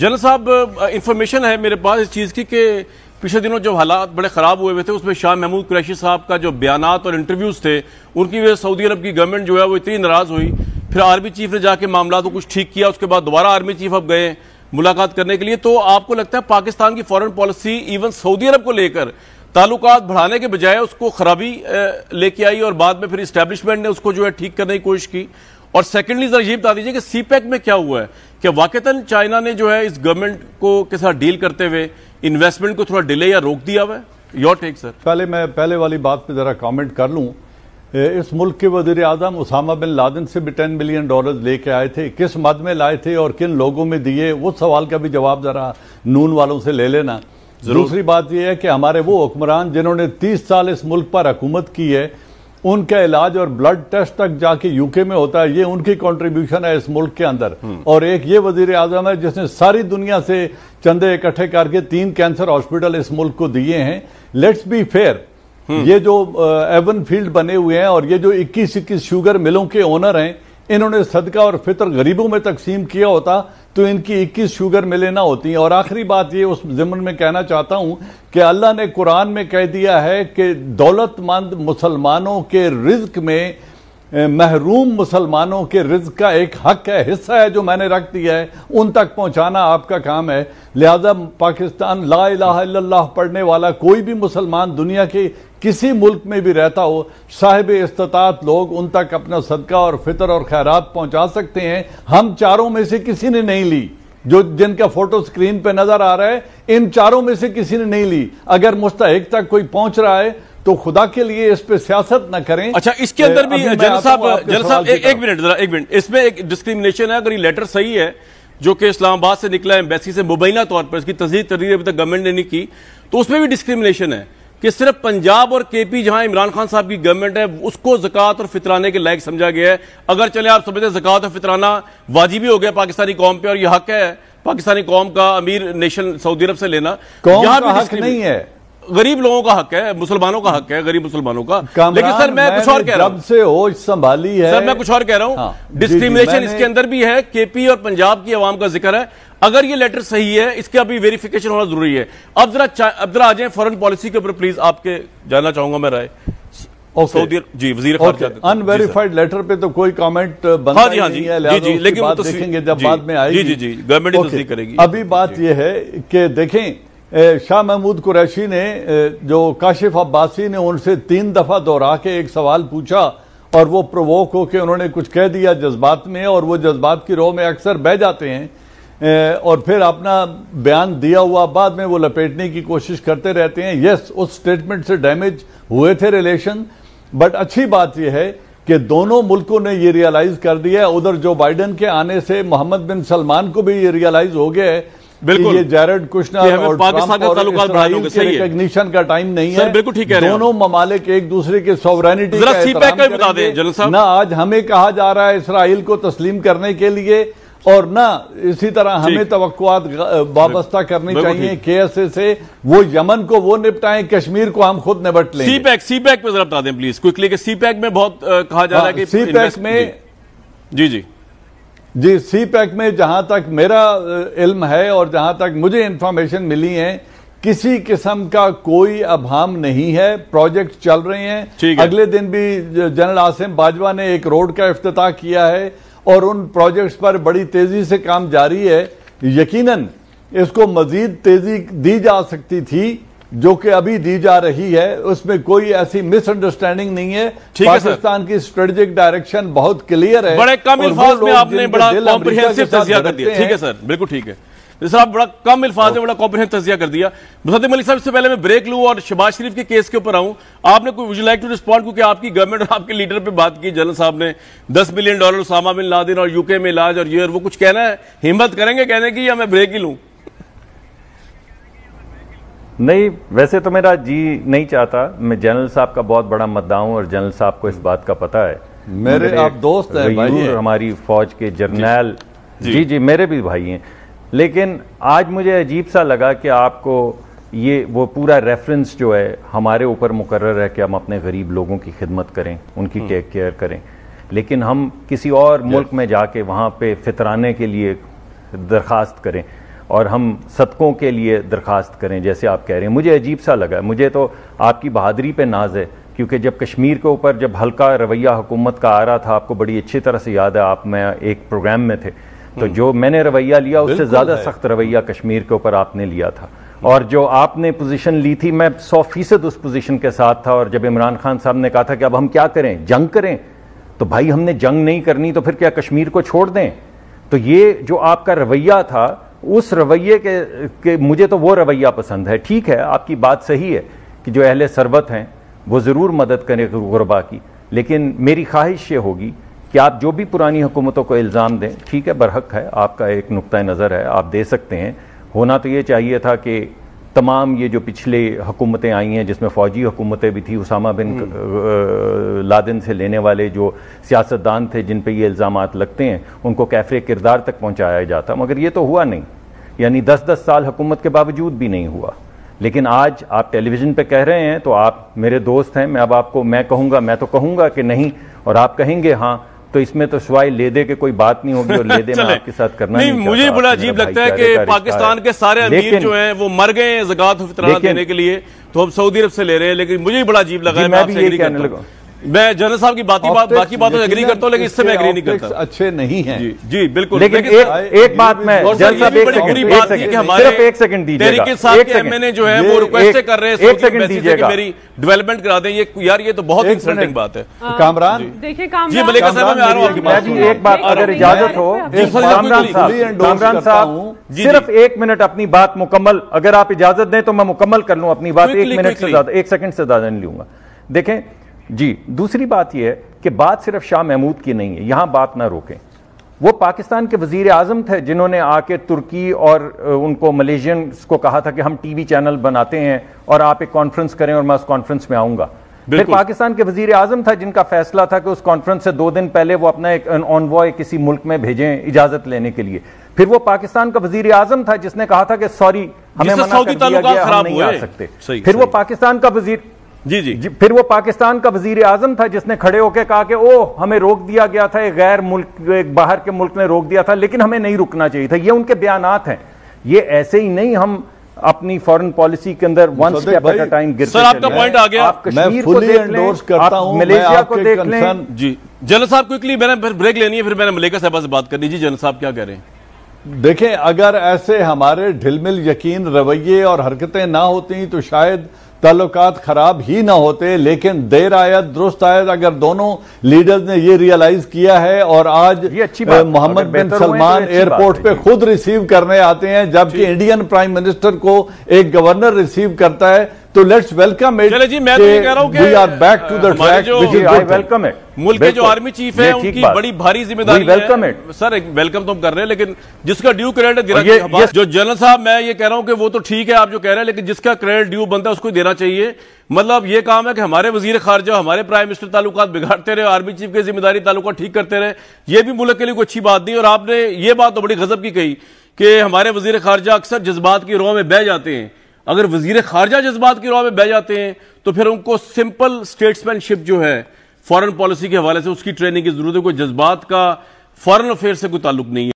General صاحب information ہے میرے پاس اس چیز کی کہ پچھلے دنوں جو حالات بڑے خراب ہوئے تھے اس میں شاہ محمود قریشی صاحب کا جو بیانات اور انٹرویوز تھے ان کی وجہ سے سعودی عرب کی گورنمنٹ جو ہے وہ اتنی ناراض ہوئی، پھر آرمی چیف نے جا کے معاملات کو کچھ ٹھیک کیا، اس کے بعد دوبارہ آرمی چیف اب گئے ملاقات کرنے کے لیے. تو آپ کو لگتا ہے پاکستان کی فارن پالیسی ایون سعودی عرب کو لے کر تعلقات بڑھانے کے بجائے اس کو خرابی لے کے آئی اور بعد میں پھر اسٹیبلشمنٹ نے اس کو جو ہے ٹھیک کرنے کی کوشش کی؟ اور سیکنڈلی ذرا یہ بتا دیجیے کہ سی پیک میں کیا ہوا ہے کہ واقعتاً چائنا نے جو ہے اس گورنمنٹ کو کے ساتھ ڈیل کرتے ہوئے انویسٹمنٹ کو تھوڑا ڈیلے یا روک دیا ہوا ہے؟ یور ٹیک سر. میں پہلے والی بات پہ ذرا کامنٹ کر لوں. اس ملک کے وزیر اعظم اسامہ بن لادن سے بھی $10 ملین لے کے آئے تھے، کس مد میں لائے تھے اور کن لوگوں میں دیے، اس سوال کا بھی جواب ذرا نون والوں سے لے لینا. دوسری بات یہ ہے کہ ہمارے وہ حکمران جنہوں نے 30 سال اس ملک پر حکومت کی ہے، ان کا علاج اور بلڈ ٹیسٹ تک جا کے UK میں ہوتا ہے، یہ ان کی کنٹریبیوشن ہے اس ملک کے اندر. اور ایک یہ وزیر اعظم ہے جس نے ساری دنیا سے چندے اکٹھے کر کے 3 کینسر ہاسپٹل اس ملک کو دیے ہیں. Let's be fair. یہ جو ایون فیلڈ بنے ہوئے ہیں اور یہ جو 21 شوگر ملوں کے اونر ہیں، انہوں نے صدقہ اور فطر غریبوں میں تقسیم کیا ہوتا تو ان کی 21 شوگر ملیں نہ ہوتی. اور آخری بات یہ اس ضمن میں کہنا چاہتا ہوں کہ اللہ نے قرآن میں کہہ دیا ہے کہ دولت مند مسلمانوں کے رزق میں محروم مسلمانوں کے رزق کا ایک حق ہے، حصہ ہے جو میں نے رکھ دیا ہے، ان تک پہنچانا آپ کا کام ہے. لہذا پاکستان لا الہ الا اللہ پڑھنے والا کوئی بھی مسلمان دنیا کے کسی ملک میں بھی رہتا ہو، صاحب استطاعت لوگ ان تک اپنا صدقہ اور فطر اور خیرات پہنچا سکتے ہیں. ہم چاروں میں سے کسی نے نہیں لی، جن کا فوٹو سکرین پہ نظر آ رہا ہے ان چاروں میں سے کسی نے نہیں لی. اگر مستحق تک کوئی پہنچ رہا ہے تو خدا کے لیے اس پہ سیاست نہ کریں. اچھا، اس کے اندر بھی جنرل صاحب ایک منٹ، اس میں ایک ڈسکریمنیشن ہے. اگر یہ لیٹر صحیح ہے جو کہ اسلام آباد سے نکلا ہے ایمبیسی سے مبینہ طور پر، اس کی تصدیق تردید ابھی تک گورنمنٹ نے نہیں کی، تو اس میں بھی ڈسکریمنیشن ہے کہ صرف پنجاب اور KP جہاں عمران خان صاحب کی گورنمنٹ ہے اس کو زکوٰۃ اور فطرانے کے لائق سمجھا گیا ہے. اگر چلے آپ سمجھتے ہیں زکوٰۃ اور فطرانہ واجبی ہو گیا پاکستانی قوم پہ اور یہ حق ہے پاکستانی قوم کا امیر نیشن سعودی عرب سے لینا، یہاں بھی حق نہیں ہے، غریب لوگوں کا حق ہے، مسلمانوں کا حق ہے، غریب مسلمانوں کا. لیکن سر میں کچھ اور کہہ رہا ہوں، جب سے ہوش سنبھالی ہے سر میں کچھ اور کہہ رہا ہوں، ڈسکریمنیشن اس کے اندر بھی ہے. KP اور پنجاب کی عوام کا ذکر ہے. اگر یہ لیٹر صحیح ہے اس کا بھی ویریفیکیشن ہونا ضروری ہے. اب ذرا آ جائیں فورن پالیسی کے اوپر پلیز، آپ کے جاننا چاہوں گا میں رائے. سعودی جی وزیر خارجہ ان ویریفائڈ لیٹر پہ تو کوئی کامنٹ بنتا نہیں ہے، لیکن بات دیکھیں گے جب بعد میں آئے گی. جی گورنمنٹ تصدیق کرے گی. ابھی بات یہ ہے کہ دیکھیں شاہ محمود قریشی نے جو کاشف عباسی نے ان سے 3 دفعہ دہرا کے ایک سوال پوچھا اور وہ پرووک ہو کے انہوں نے کچھ کہہ دیا جذبات میں، اور وہ جذبات کی رو میں اکثر بہ جاتے ہیں اور پھر اپنا بیان دیا ہوا بعد میں وہ لپیٹنے کی کوشش کرتے رہتے ہیں. یس، اس سٹیٹمنٹ سے ڈیمیج ہوئے تھے ریلیشن، بٹ اچھی بات یہ ہے کہ دونوں ملکوں نے یہ ریالائز کر دیا ہے. ادھر جو بائیڈن کے آنے سے محمد بن سلمان کو بھی یہ ریالائز ہو گیا ہے بالکل یہ جیرڈ کشنر اور ٹرمپ اور اسرائیل کے ریکگنیشن کا ٹائم نہیں ہے. دونوں ممالک ایک دوسرے کے سوورینٹی کا احترام کریں گے. نہ آج ہمیں کہا جا رہا ہے اسرائیل کو تسلیم کرنے کے لیے، اور نہ اسی طرح ہمیں توقعات وابستہ کرنی چاہیے KSA سے. وہ یمن کو وہ نپٹائیں، کشمیر کو ہم خود نبٹ لیں. سی پیک پہ ذرا بتا دیں پلیز کوئکلی کہ سی پیک میں بہت کہا جا رہا ہے کہ سی پیک میں جی سی پیک میں جہاں تک میرا علم ہے اور جہاں تک مجھے انفارمیشن ملی ہے کسی قسم کا کوئی ابہام نہیں ہے. پروجیکٹ چل رہے ہیں. اگلے دن بھی جنرل عاصم باجوہ نے ایک روڈ کا افتتاح کیا ہے اور ان پروجیکٹس پر بڑی تیزی سے کام جاری ہے. یقیناً اس کو مزید تیزی دی جا سکتی تھی جو کہ ابھی دی جا رہی ہے، اس میں کوئی ایسی مس انڈرسٹینڈنگ نہیں ہے. پاکستان کی اسٹریٹجک ڈائریکشن بہت کلیئر ہے. بڑے کم الفاظ میں آپ نے بڑا کمپریہنسو تجزیہ کر دیا. ٹھیک ہے سر، بالکل ٹھیک ہے سر، آپ بڑا کم الفاظ میں بڑا کمپریہنسو تجزیہ کر دیا. مصدق ملک صاحب، اس سے پہلے میں بریک لوں اور شہباز شریف کے کیس کے اوپر آؤں. آپ نے کوئی would you like to respond, کیونکہ آپ کی گورنمنٹ اور آپ کے لیڈر پہ بات کی جنرل صاحب نے $10 ملین اسامہ بن لادن اور UK میں علاج اور یہ وہ کچھ کہنا ہے، ہمت کریں گے کہنے کی یا میں بریک ہی لوں؟ نہیں، ویسے تو میرا جی نہیں چاہتا. میں جنرل صاحب کا بہت بڑا مدعا ہوں اور جنرل صاحب کو اس بات کا پتہ ہے. میرے آپ دوست ہیں بھائی، ہماری فوج کے جرنیل. جی میرے بھی بھائی ہیں. لیکن آج مجھے عجیب سا لگا کہ آپ کو یہ وہ پورا ریفرنس جو ہے ہمارے اوپر مقرر ہے کہ ہم اپنے غریب لوگوں کی خدمت کریں، ان کی ٹیک کیئر کریں، لیکن ہم کسی اور ملک میں جا کے وہاں پہ فطرانے کے لیے درخواست کریں. اور ہم صدقوں کے لیے درخواست کریں جیسے آپ کہہ رہے ہیں. مجھے عجیب سا لگا. مجھے تو آپ کی بہادری پہ ناز ہے، کیونکہ جب کشمیر کے اوپر جب ہلکا رویہ حکومت کا آ رہا تھا، آپ کو بڑی اچھی طرح سے یاد ہے، میں ایک پروگرام میں تھے، تو جو میں نے رویہ لیا اس سے زیادہ سخت رویہ کشمیر کے اوپر آپ نے لیا تھا. اور جو آپ نے پوزیشن لی تھی، میں 100% اس پوزیشن کے ساتھ تھا. اور جب عمران خان صاحب نے کہا تھا کہ اب ہم کیا کریں، جنگ کریں، تو بھائی ہم نے جنگ نہیں کرنی، تو پھر کیا کشمیر کو چھوڑ دیں؟ تو یہ جو آپ کا رویہ تھا، اس رویے کے مجھے تو وہ رویہ پسند ہے. ٹھیک ہے، آپ کی بات صحیح ہے کہ جو اہل ثروت ہیں وہ ضرور مدد کریں غربا کی، لیکن میری خواہش یہ ہوگی کہ آپ جو بھی پرانی حکومتوں کو الزام دیں، ٹھیک ہے، برحق ہے، آپ کا ایک نقطہ نظر ہے، آپ دے سکتے ہیں. ہونا تو یہ چاہیے تھا کہ تمام یہ جو پچھلے حکومتیں آئی ہیں، جس میں فوجی حکومتیں بھی تھی، اسامہ بن لادن سے لینے والے جو سیاستدان تھے جن پہ یہ الزامات لگتے ہیں، ان کو کیفر کردار تک پہنچایا جاتا، مگر یہ تو ہوا نہیں. یعنی 10 سال حکومت کے باوجود بھی نہیں ہوا. لیکن آج آپ ٹیلی ویژن پہ کہہ رہے ہیں، تو آپ میرے دوست ہیں، میں تو کہوں گا کہ نہیں، اور آپ کہیں گے ہاں، تو اس میں تو سوائے لے دے کے کوئی بات نہیں ہوگی، اور لے دے میں آپ کے ساتھ کرنا نہیں. مجھے بڑا عجیب لگتا ہے کہ پاکستان کے سارے امیر جو ہیں وہ مر گئے ہیں زکوٰۃ و فطرانہ دینے کے لیے، تو ہم سعودی عرب سے لے رہے ہیں. لیکن مجھے بڑا عجیب لگا ہے، میں آپ سے ایگری کرتا ہوں. میں جنرل صاحب کی باقی باتوں سے ایگری کرتا ہوں، لیکن اس سے میں ایگری نہیں کرتا. اچھے نہیں ہیں. جی بالکل. لیکن ایک بات میں جنرل صاحب صرف ایک سیکنڈ دیجیے گا. تحریک انصاف کے ایم این اے جو ہے وہ ریکویسٹ کر رہے ہیں ایک سیکنڈ دیجیے گا، میری ڈیولپمنٹ کرا دیں. یار یہ تو بہت انسلٹنگ بات ہے. کامران دیکھیں، جی ملیکہ صاحبہ میں آ رہا ہوں. میں بھی ایک بات اگر اجازت ہو، کامران صاحب صرف 1 منٹ اپنی بات مکمل، اگر آپ اجازت دیں تو میں مکمل کر لوں اپنی بات. 1 منٹ سے زیادہ، 1 سیکنڈ سے زیادہ نہیں لوں گا. دیکھیں جی، دوسری بات یہ ہے کہ بات صرف شاہ محمود کی نہیں ہے، یہاں بات نہ روکیں. وہ پاکستان کے وزیر اعظم تھے جنہوں نے آ کے ترکی اور ان کو ملیشینز کو کہا تھا کہ ہم ٹی وی چینل بناتے ہیں اور آپ ایک کانفرنس کریں اور میں اس کانفرنس میں آؤں گا. پھر پاکستان کے وزیر اعظم تھا جن کا فیصلہ تھا کہ اس کانفرنس سے 2 دن پہلے وہ اپنا ایک آنوائے کسی ملک میں بھیجیں اجازت لینے کے لیے. پھر وہ پاکستان کا وزیر اعظم تھا جس نے کہا تھا کہ سوری ہمیں منع کر دیا گیا، ہم نہیں آ سکتے. پھر وہ پاکستان کا وزیر پھر وہ پاکستان کا وزیر اعظم تھا جس نے کھڑے ہو کے کہا کہ ہمیں روک دیا گیا تھا، ایک باہر کے ملک نے روک دیا تھا، لیکن ہمیں نہیں رکنا چاہیے تھا. یہ ان کے بیانات ہیں. یہ ایسے ہی نہیں ہم اپنی فورن پالیسی کے اندر one step at a time گرتے. سر آپ کا پوائنٹ آ گیا. آپ کشمیر کو دیکھ لیں، آپ ملیشیا کو دیکھ لیں. جی جنرل صاحب کوئکلی میں نے بریک لینی ہے، پھر میں نے ملیکہ صاحبہ سے بات کرنی. جی جنرل صاحب کیا کہہ رہے ہیں؟ دیکھیں، اگر ایسے ہمارے ڈھل مل یقین رویے اور حرکتیں نہ ہوتی تو شاید تعلقات خراب ہی نہ ہوتے. لیکن دیر آیت درست آیت، اگر دونوں لیڈرز نے یہ ریئلائز کیا ہے اور آج محمد بن سلمان ایئرپورٹ پہ خود ریسیو کرنے آتے ہیں جبکہ انڈین پرائم منسٹر کو ایک گورنر ریسیو کرتا ہے، تو لیٹس ویلکم اٹ. چلے جی، میں تو یہ کہہ رہا ہوں کہ we are back to the track which is I welcome it. ملک کے جو آرمی چیف ہیں ان کی بڑی بھاری ذمہ داری ہے. سر ویلکم تو ہم کر رہے ہیں، لیکن جس کا ڈیو کریڈٹ جو جنرل صاحب میں یہ کہہ رہا ہوں کہ وہ تو ٹھیک ہے آپ جو کہہ رہے ہیں، لیکن جس کا کریڈٹ ڈیو بنتا ہے اس کو دینا چاہیے. مطلب یہ کام ہے کہ ہمارے وزیر خارجہ ہمارے پرائم منسٹر تعلقات بگاڑتے رہے، آرمی چیف کی ذمہ داری تعلقات ٹھیک کرتے رہے. یہ بھی ملک کے لیے کوئی اچھی بات نہیں. اور آپ نے یہ بات تو بڑی غضب کی کہی کہ ہمارے وزیر خارجہ اکثر جذبات کی راہ میں بہہ جاتے ہیں. اگر وزیر خارجہ جذبات کی راہ میں بہہ جاتے ہیں تو پھر ان کو سمپل اسٹیٹسمین شپ جو ہے فارن پالیسی کے حوالے سے اس کی ٹریننگ کی ضرورت ہے. کوئی جذبات کا فارن افیئر سے کوئی تعلق نہیں ہے.